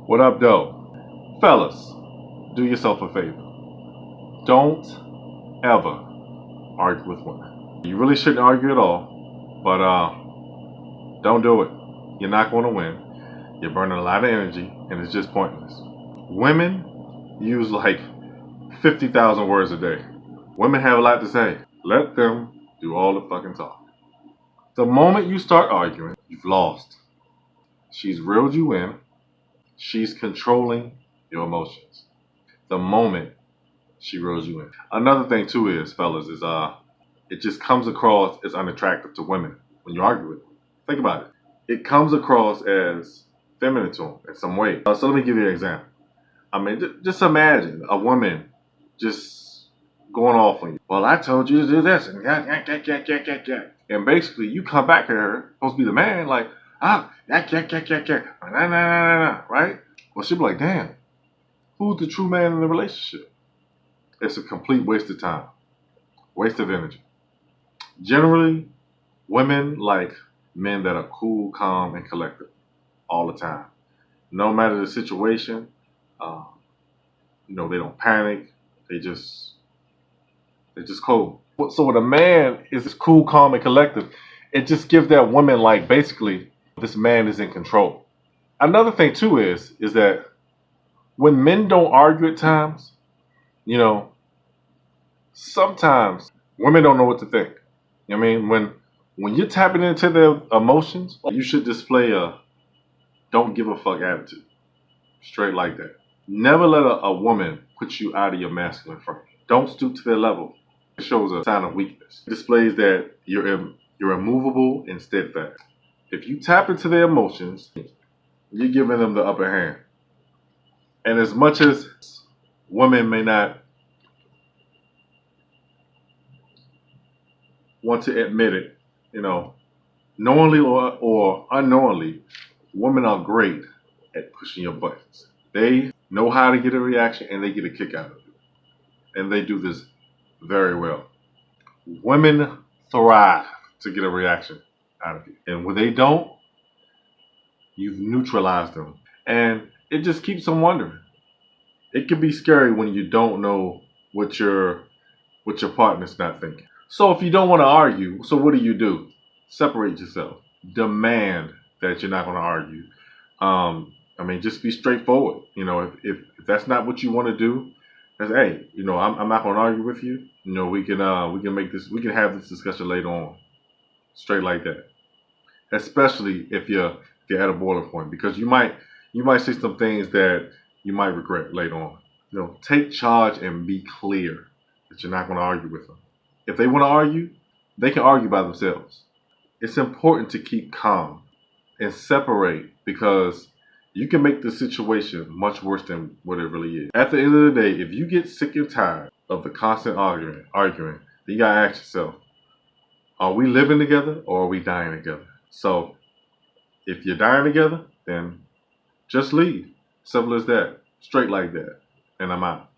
What up, though? Fellas, do yourself a favor. Don't ever argue with women. You really shouldn't argue at all, but don't do it. You're not going to win. You're burning a lot of energy, and it's just pointless. Women use like 50,000 words a day. Women have a lot to say. Let them do all the fucking talk. The moment you start arguing, you've lost. She's reeled you in. She's controlling your emotions. The moment she reels you in. Another thing too is, fellas, is it just comes across as unattractive to women when you argue with them. Think about it. It comes across as feminine to them in some way. So let me give you an example. I mean, just imagine a woman just going off on you. Well, I told you to do this, and and basically you come back at her, supposed to be the man, like, right? Well, she'll be like, damn, who's the true man in the relationship? It's a complete waste of time, waste of energy. Generally, women like men that are cool, calm, and collected all the time. No matter the situation, they don't panic. They just cold. So when a man is cool, calm, and collective, it just gives that woman like basically this man is in control. Another thing too is that when men don't argue at times, sometimes women don't know what to think. I mean, when you're tapping into their emotions, you should display a don't give a fuck attitude. Straight like that. Never let a woman put you out of your masculine frame. Don't stoop to their level. It shows a sign of weakness. It displays that you're immovable and steadfast. If you tap into their emotions, you're giving them the upper hand. And as much as women may not want to admit it, knowingly or unknowingly, women are great at pushing your buttons. They know how to get a reaction and they get a kick out of it. And they do this very well. Women thrive to get a reaction out of you. And when they don't, you've neutralized them. And it just keeps them wondering. It can be scary when you don't know what your partner's not thinking. So if you don't want to argue, so what do? Separate yourself. Demand that you're not going to argue. Just be straightforward. If that's not what you want to do, that's, hey, I'm not going to argue with you. We can have this discussion later on. Straight like that. Especially if you're at a boiling point, because you might say some things that you might regret later on. Take charge and be clear that you're not going to argue with them. If they want to argue, they can argue by themselves. It's important to keep calm and separate, because you can make the situation much worse than what it really is. At the end of the day, if you get sick and tired of the constant arguing, then you gotta ask yourself, are we living together or are we dying together? So if you're dying together, then just leave. Simple as that. Straight like that. And I'm out.